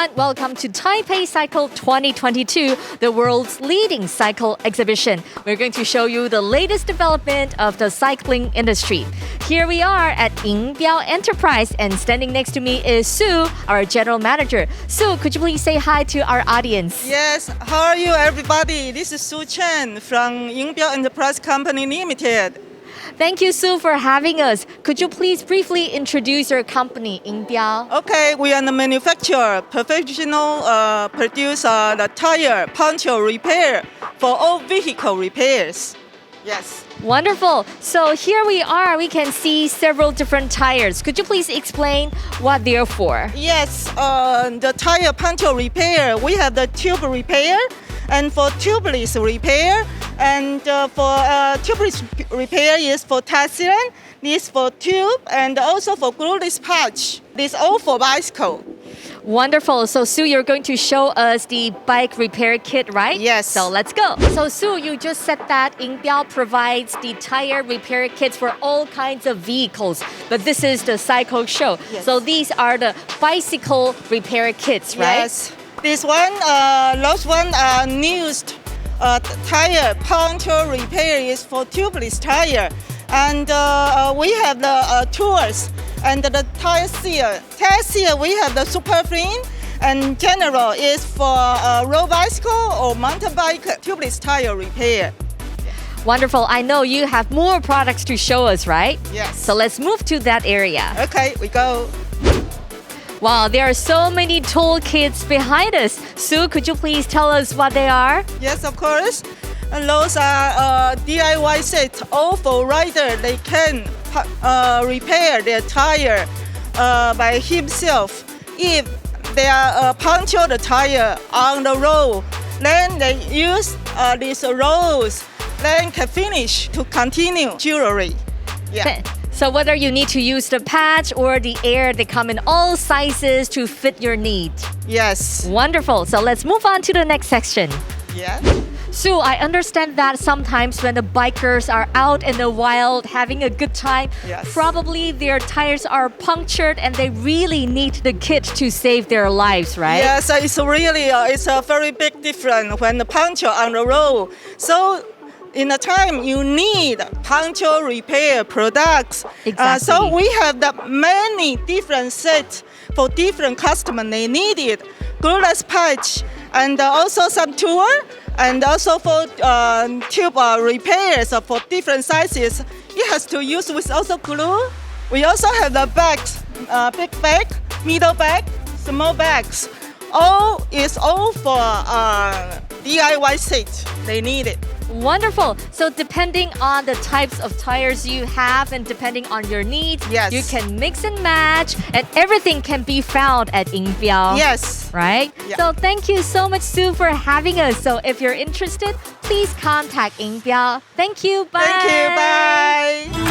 everyone. Welcome to Taipei Cycle 2022, the world's leading cycle exhibition. We're going to show you the latest development of the cycling industry. Here we are at YING PAIO Enterprise, and standing next to me is Sue, our general manager. Sue, could you please say hi to our audience? Yes, how are you everybody? This is Sue Chen from YING PAIO Enterprise Company Limited. Thank you, Sue, for having us. Could you please briefly introduce your company, YING PAIO? Okay, we are the manufacturer, professional producer, the tire punctured repair for all vehicle repairs. Yes. Wonderful. So here we are. We can see several different tires. Could you please explain what they're for? Yes, the tire puncture repair, we have the tube repair, and for tubeless repair, and for tubeless repair is for tire, this for tube, and also for glueless patch. This all for bicycle. Wonderful. So Sue, you're going to show us the bike repair kit, right? Yes. So let's go. So Sue, you just said that YING PAIO provides the tire repair kits for all kinds of vehicles, but this is the cycle show. Yes. So these are the bicycle repair kits, right? Yes. This one, last one, newest tire puncture repair is for tubeless tire, and we have the tools and the tire seal. Tire seal, we have the super thin, and general is for road bicycle or mountain bike tubeless tire repair. Wonderful. I know you have more products to show us, right? Yes. So let's move to that area. Okay, we go. Wow, there are so many toolkits behind us. Sue, could you please tell us what they are? Yes, of course. And those are DIY sets, all for rider. They can repair their tire by himself. If they are puncture the tire on the road, then they use these rolls, then can finish to continue jewelry. Yeah. So whether you need to use the patch or the air, they come in all sizes to fit your need. Yes. Wonderful. So let's move on to the next section. Yeah. Sue, I understand that sometimes when the bikers are out in the wild having a good time, Yes. probably their tires are punctured and they really need the kit to save their lives, right? Yes, it's really it's a very big difference when the puncture on the road. So in the time you need puncture repair products. Exactly. So we have the many different sets for different customers they need it. Glueless patch and also some tool and also for tube repairs for different sizes. It has to use with also glue. We also have the bags, big bag, middle bag, small bags. All is all for DIY set. They need it. Wonderful. So depending on the types of tires you have and depending on your needs, Yes. you can mix and match and everything can be found at YING PAIO. Yes. Right? Yeah. So thank you so much, Sue, for having us. So if you're interested, please contact YING PAIO. Thank you. Bye. Thank you. Bye.